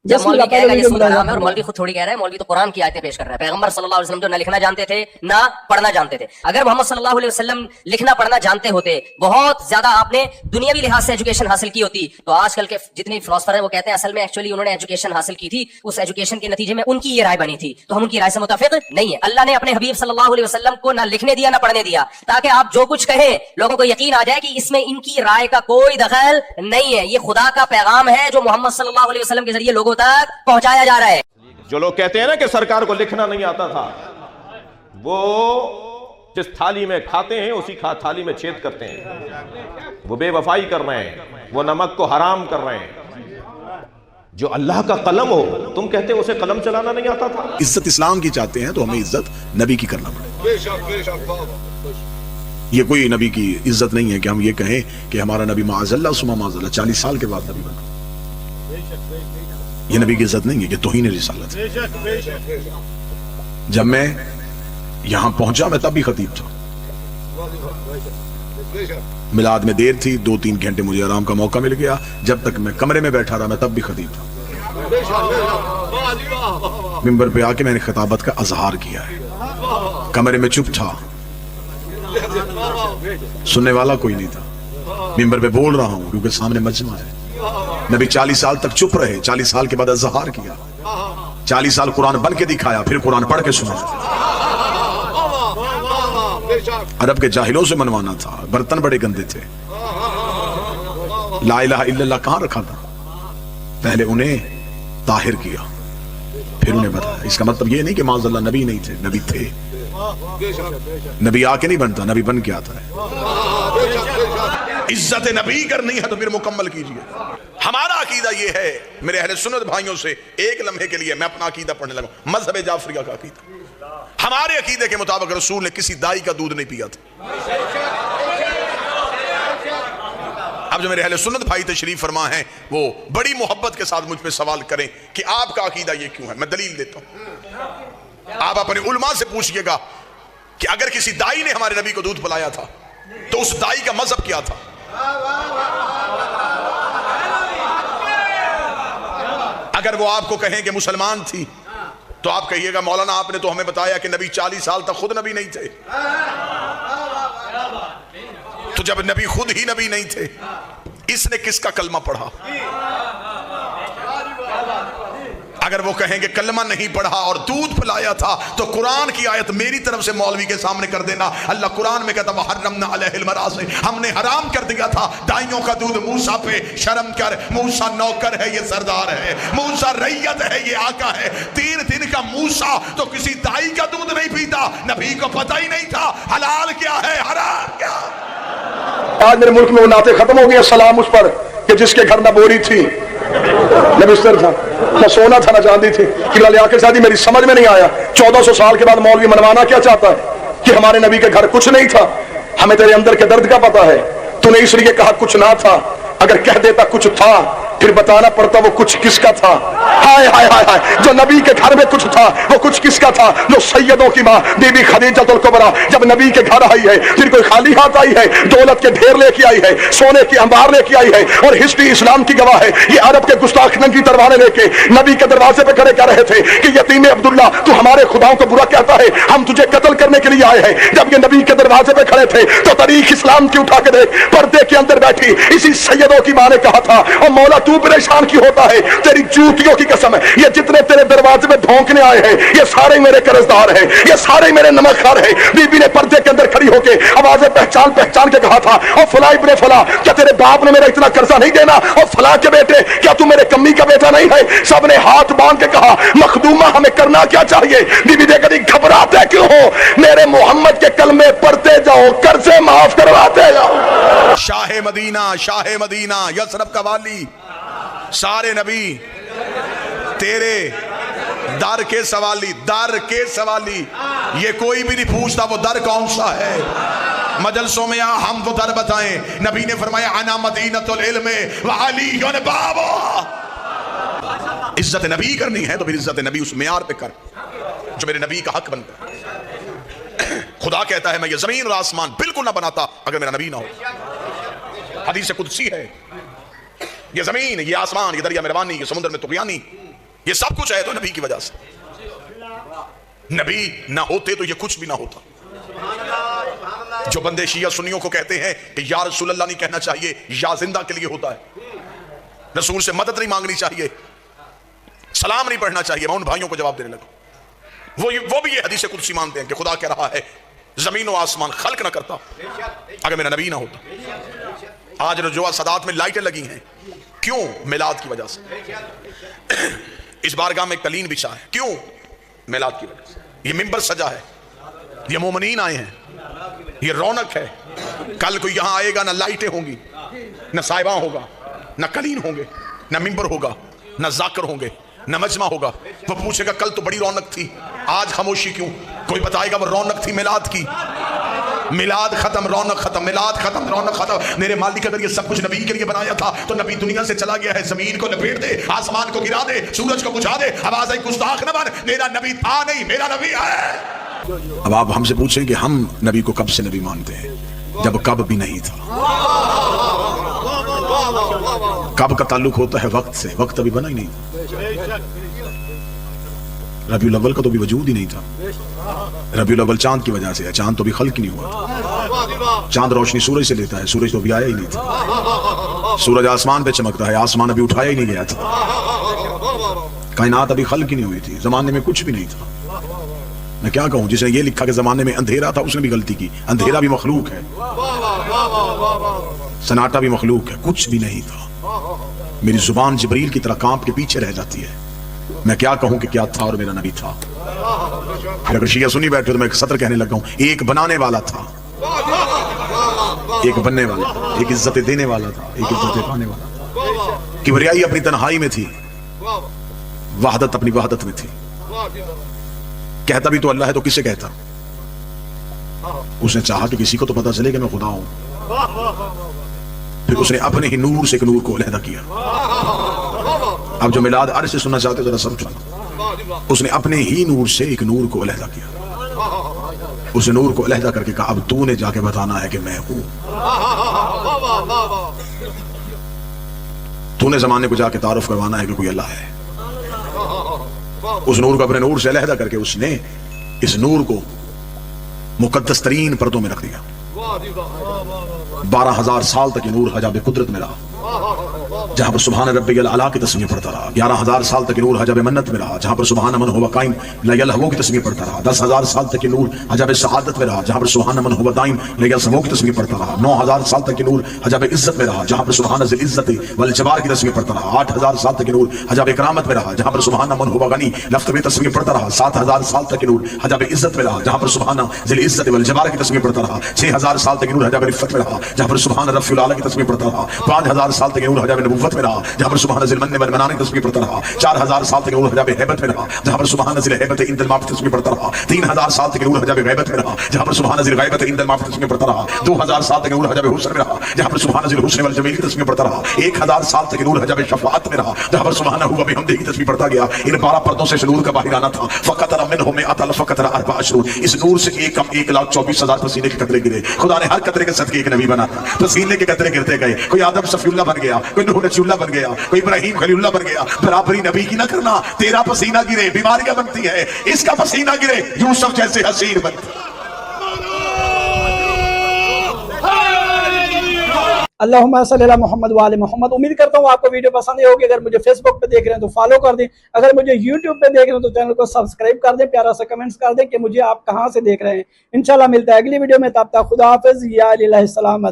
جب مولوی کہے گا یہ سود حرام ہے، اور مولوی خود تھوڑی کہہ رہا ہے، مولوی تو قرآن کی آیتیں پیش کر رہا ہے. پیغمبر صلی اللہ علیہ وسلم جو نہ لکھنا جانتے تھے نہ پڑھنا جانتے تھے. اگر محمد صلی اللہ علیہ وسلم لکھنا پڑھنا جانتے ہوتے، بہت زیادہ آپ نے دنیاوی لحاظ سے ایجوکیشن حاصل کی ہوتی، تو آج کل کے جتنے فلاسفر ہیں وہ کہتے ہیں اصل میں ایکچولی انہوں نے ایجوکیشن حاصل کی تھی، اس ایجوکیشن کے نتیجے میں ان کی یہ رائے بنی تھی، تو ہم ان کی رائے سے متفق نہیں ہے. اللہ نے اپنے حبیب صلی اللہ علیہ وسلم کو نہ لکھنے دیا نہ پڑھنے دیا، تاکہ آپ جو کچھ کہیں لوگوں کو یقین آ جائے کہ اس میں ان کی رائے کا کوئی دخل نہیں ہے. یہ خدا کا پیغام ہے جو محمد صلی اللہ علیہ وسلم کے ذریعے لوگوں تک پہنچایا جا رہا ہے. جو لوگ کہتے ہیں نا کہ سرکار کو لکھنا نہیں آتا تھا، وہ جس تھالی میں کھاتے ہیں اسی تھالی میں چھید کرتے ہیں. وہ بے وفائی کر رہے ہیں، وہ نمک کو حرام کر رہے ہیں. جو اللہ کا قلم ہو، تم کہتے ہیں اسے قلم چلانا نہیں آتا تھا. عزت اسلام کی چاہتے ہیں تو ہمیں عزت نبی کی کرنا پڑے. یہ کوئی نبی کی عزت نہیں ہے کہ ہم یہ کہیں کہ ہمارا نبی معاذ اللہ سما معاذ اللہ 40 سال کے بعد نبی بنا. یہ نبی کی عزت نہیں ہے، یہ توہین رسالت ہے. جب میں یہاں پہنچا میں تب بھی خطیب تھا. میلاد میں دیر تھی، 2-3 گھنٹے مجھے آرام کا موقع مل گیا. جب تک میں کمرے میں بیٹھا رہا میں تب بھی خطیب تھا. منبر پہ آ کے میں نے خطابت کا اظہار کیا ہے. کمرے میں چپ تھا، سننے والا کوئی نہیں تھا. منبر پہ بول رہا ہوں کیونکہ سامنے مجمع ہے. نبی 40 سال تک چپ رہے، 40 سال کے بعد اظہار کیا. 40 سال قرآن بن کے دکھایا، پھر قرآن پڑھ کے سنایا. عرب کے جاہلوں سے منوانا تھا، برتن بڑے گندے تھے. لا الہ الا اللہ کہاں رکھا تھا؟ پہلے انہیں طاہر کیا، پھر انہیں بتایا. اس کا مطلب یہ نہیں کہ معاذ اللہ نبی نہیں تھے، نبی تھے. نبی آ کے نہیں بنتا، نبی بن کے آتا ہے. عزت نبی کرنی ہے تو پھر مکمل کیجئے. ہمارا عقیدہ یہ ہے میرے اہل سنت بھائیوں سے، ایک لمحے کے لیے میں اپنا عقیدہ پڑھنے لگا. مذہب جعفریہ کا عقیدہ، ہمارے عقیدے کے مطابق رسول نے کسی دائی کا دودھ نہیں پیا تھا. اب جو میرے اہل سنت بھائی تشریف فرما ہیں وہ بڑی محبت کے ساتھ مجھ پہ سوال کریں کہ آپ کا عقیدہ یہ کیوں ہے. میں دلیل دیتا ہوں. آپ اپنے علماء سے پوچھئے گا کہ اگر کسی دائی نے ہمارے نبی کو دودھ پلایا تھا تو اس دائی کا مذہب کیا تھا؟ اگر وہ آپ کو کہیں کہ مسلمان تھی تو آپ کہیے گا مولانا آپ نے تو ہمیں بتایا کہ نبی 40 سال تک خود نبی نہیں تھے. تو جب نبی خود ہی نبی نہیں تھے، اس نے کس کا کلمہ پڑھا؟ اگر وہ کہیں کہ کلمہ نہیں پڑھا اور دودھ پلایا تھا تو قرآن کی آیت میری طرف سے مولوی کے سامنے کر دینا. اللہ قرآن میں کہتا وَحَرَّمْنَا عَلَيْهِ الْمَرَاضِعَ، ہم نے حرام کر دیا تھا دائیوں کا دودھ موسیٰ پہ. شرم کر، موسیٰ نوکر ہے، یہ سردار ہے. موسیٰ ریت ہے، یہ آقا ہے. 3 دن کا موسیٰ تو کسی دائی کا دودھ نہیں پیتا. نبی کو پتہ ہی نہیں تھا حلال کیا ہے حرام کیا. آج میرے ملک میں وہ نعتیں ختم ہو گئی. سلام اس پر کہ جس کے گھر نہ بوری تھی نہ بستر تھا، نہ سونا تھا نہ چاندی تھی. کہ لال عاقل صاحب میری سمجھ میں نہیں آیا 1400 سال کے بعد مولوی منوانا کیا چاہتا ہے کہ ہمارے نبی کے گھر کچھ نہیں تھا. ہمیں تیرے اندر کے درد کا پتہ ہے. تو نے اس لیے کہا کچھ نہ تھا. اگر کہہ دیتا کچھ تھا پھر بتانا پڑتا وہ کچھ کس کا تھا. ہائے ہائے ہائے ہائے، جو نبی کے گھر میں کچھ تھا وہ کچھ کس کا تھا؟ جو سیدوں کی ماں بی بی خدیجہ الکبریٰ جب نبی کے گھر آئی ہے پھر کوئی خالی ہاتھ آئی ہے؟ دولت کے ڈھیر لے کے آئی ہے، سونے کی انبار لے کے آئی ہے. اور ہسٹری اسلام کی گواہ ہے. یہ عرب کے گستاخ ننگی تلواریں لے کے نبی کے دروازے پہ کھڑے کہہ رہے تھے کہ یتیم عبداللہ تو ہمارے خداؤں کو برا کہتا ہے، ہم تجھے قتل کرنے کے لیے آئے ہیں. جب یہ نبی کے دروازے پہ کھڑے تھے تو تاریخ اسلام کی اٹھا کے دیکھ، پردے کے اندر بیٹھی اسی سیدوں کی ماں نے کہا تھا اور مولا تو پریشان کیوں ہوتا ہے؟ تیری جوتیوں کی قسم ہے، یہ جتنے تیرے دروازے میں بھونکنے آئے ہیں یہ سارے میرے قرضدار ہیں، یہ سارے میرے نمک خار ہیں. بی بی نے پردے کے اندر کھڑی ہو کے آوازیں پہچان پہچان کے کہا تھا اور فلاں ابن فلاں کیا تیرے باپ نے میرا اتنا قرضہ نہیں دینا؟ اور فلاں کے بیٹے کیا تو میرے کمی کا بیٹا نہیں ہے؟ سب نے ہاتھ باندھ کے کہا مخدومہ ہمیں کرنا کیا چاہیے؟ بی بی دیکھ کر گھبراتے کیوں ہو؟ میرے محمد کے کلمے پڑھتے جاؤ، قرضے معاف کرواتے جاؤ. شاہ مدینہ یثرب کا والی، سارے نبی تیرے در کے سوالی. یہ کوئی بھی نہیں پوچھتا وہ در کون سا ہے. مجلسوں میں ہم وہ در بتائیں. نبی نے فرمایا انا مدینۃ العلم وعلی بابا. عزت نبی کرنی ہے تو پھر عزت نبی اس معیار پہ کر جو میرے نبی کا حق بنتا ہے. خدا کہتا ہے میں یہ زمین اور آسمان بالکل نہ بناتا اگر میرا نبی نہ ہو. حدیث قدسی ہے، یہ زمین، یہ آسمان، یہ دریا مہربانی، یہ سمندر میں طغیانی یہ سب کچھ ہے تو نبی کی وجہ سے. نبی نہ ہوتے تو یہ کچھ بھی نہ ہوتا. جو بندے شیعہ سنیوں کو کہتے ہیں کہ یا رسول اللہ نہیں کہنا چاہیے، یا زندہ کے لیے ہوتا ہے، رسول سے مدد نہیں مانگنی چاہیے، سلام نہیں پڑھنا چاہیے، میں ان بھائیوں کو جواب دینے لگا. وہ بھی یہ حدیث قدسی مانتے ہیں کہ خدا کہہ رہا ہے زمین و آسمان خلق نہ کرتا اگر میرا نبی نہ ہوتا. آج رجوع سادات میں لائٹیں لگی ہیں، کیوں؟ میلاد کی وجہ سے. اس بارگاہ میں قلین بچھا ہے، کیوں؟ میلاد کی وجہ سے. یہ ممبر سجا ہے، یہ مومنین آئے ہیں، یہ رونق ہے. کل کوئی یہاں آئے گا نہ لائٹیں ہوں گی، نہ صاحباں ہوگا، نہ قلین ہوں گے، نہ ممبر ہوگا، نہ ذاکر ہوں گے، نہ مجمع ہوگا. وہ پوچھے گا کل تو بڑی رونق تھی، آج خاموشی کیوں؟ کوئی بتائے گا وہ رونق تھی میلاد کی. میلاد ختم، رونق ختم، میلاد ختم، رونق ختم. میرے مالک اگر یہ سب کچھ نبی کے لیے بنایا تھا تو نبی دنیا سے چلا گیا ہے. زمین کو لپیٹ دے، آسمان کو گرا دے، سورج کو بجھا دے، آواز گستاخ نہ بن. میرا نبی تھا نہیں، میرا نبی ہے. اب آپ ہم سے پوچھیں کہ ہم نبی کو کب سے نبی مانتے ہیں؟ جب کب بھی نہیں تھا. کب کا تعلق ہوتا ہے وقت سے، وقت ابھی بنا ہی نہیں تھا. ربیع الاول کا تو بھی وجود ہی نہیں تھا. ربیع الاول چاند کی وجہ سے ہے، چاند تو بھی خلق نہیں ہوا تھا. چاند روشنی سورج سے لیتا ہے، سورج تو ابھی آیا ہی نہیں تھا. سورج آسمان پہ چمکتا ہے، آسمان ابھی اٹھایا ہی نہیں گیا تھا. کائنات ابھی خلق ہی نہیں ہوئی تھی، زمانے میں کچھ بھی نہیں تھا. میں کیا کہوں، جس نے یہ لکھا کہ زمانے میں اندھیرا تھا اس نے بھی غلطی کی. اندھیرا بھی مخلوق ہے، سناٹا بھی مخلوق ہے، کچھ بھی نہیں تھا. میری زبان جبریل کی طرح کانپ کے پیچھے رہ جاتی ہے. میں کیا کہوں کہ کیا تھا اور میرا نبی تھا. پھر اگر شیعہ سنی بیٹھے تو میں ایک سطر کہنے لگا ہوں، ایک بنانے والا تھا، ایک بننے والا، ایک عزت دینے والا تھا، ایک عزت پانے والا تھا. کبریائی اپنی تنہائی میں تھی، وحدت اپنی وحدت میں تھی. کہتا بھی تو اللہ ہے تو کسے کہتا؟ اس نے چاہا کہ کسی کو تو پتا چلے کہ میں خدا ہوں. پھر اس نے اپنے ہی نور سے ایک نور کو علیحدہ کیا. اب جو میلاد عرش سے سننا چاہتے ذرا سمجھنا، اس نے اپنے ہی نور سے ایک نور کو علیحدہ کیا. اس نور کو علیحدہ کر کے کہا اب تو نے جا کے بتانا ہے کہ میں ہوں. تو نے زمانے کو جا کے تعارف کروانا ہے کہ کوئی اللہ ہے. اس نور کو اپنے نور سے علیحدہ کر کے اس نے اس نور کو مقدس ترین پردوں میں رکھ دیا. 12,000 سال تک یہ نور حجاب قدرت میں رہا، جہاں پر سبحان ربی الاعلیٰ کی تسبیح پڑھتا رہا. 11,000 سال تک یہ نور حجاب منت میں رہا، جہاں پر سبحان من ہوا قائم لا یلہو کی تسبیح پڑھتا رہا. 10,000 سال تک یہ نور حجاب سعادت میں رہا، جہاں پر سبحان من ہوا دائم لا یلہو کی تسبیح پڑھتا رہا. 9,000 سال تک یہ نور حجاب عزت میں رہا، جہاں پر سبحان ذی العزت والجبار کی تسبیح پڑھتا رہا. 8,000 سال تک یہ نور حجاب کرامت میں رہا، جہاں پر سبحان من ہوا غنی لفظ میں تسبیح پڑھتا رہا. 7,000 سال تک یہ نور حجاب عزت میں رہا، جہاں پر سبحان ذی العزت والجبار کی تسبیح پڑھتا رہا. 6,000 سال تک یہ نور حجاب رفت میں رہا، جہاں پر سبحان رفیع الاعلیٰ کی تسبیح پڑھتا رہا. 5,000 سال تک یہ نور حجاب نبوت میں رہا، جہاں پر سبحان ذی المن والمنان کی تسبیح پڑھتا رہا. 4,000 سال تک نور حجاب ہیبت میں رہا، جہاں پر سبحان ذی الہیبت عند الماء کی تسبیح پڑھتا رہا. 3,000 سال تک نور حجاب غیبت میں رہا، جہاں پر سبحان ذی الغیبت عند الماء کی تسبیح پڑھتا رہا. 2,000 سال تک نور حجاب حسن میں رہا، جہاں پر سبحان ذی الحسن والجمیل کی تسبیح پڑھتا رہا. 1,000 سال تک نور حجاب شفاعت میں رہا، جہاں پر سبحانہ ہوا بحمدہ کی تسبیح پڑھتا گیا. ان 12 پردوں سے نور کا باہر آنا تھا. فقطر منه 100 فقطر 24. اس نور سے ایک کم 1,24,000 پسینے کے قطرے گرے. خدا نے ہر قطرے کے صدقے ایک نبی بنا. پسینے کے قطرے گرتے گئے. کوئی آدم صفی اللہ بن گیا، کوئی نوح نجی اللہ بن گیا، کوئی ابراہیم خلیل اللہ بن گیا. برابری نبی کی نہ کرنا. تیرا پسینہ گرے بیماریاں بنتی ہے، اس کا پسینہ گرے یوسف جیسے حسین بنتی. اللہم صلی اللہ محمد وآل محمد. امید کرتا ہوں آپ کو ویڈیو پسند ہوگی. اگر مجھے فیس بک پہ دیکھ رہے ہیں تو فالو کر دیں، اگر مجھے یوٹیوب پہ دیکھ رہے ہیں تو چینل کو سبسکرائب کر دیں، پیارا سا کمنٹس کر دیں کہ مجھے آپ کہاں سے دیکھ رہے ہیں. انشاءاللہ ملتا ہے اگلی ویڈیو میں. تب تک خدا حافظ. یا الہ السلام.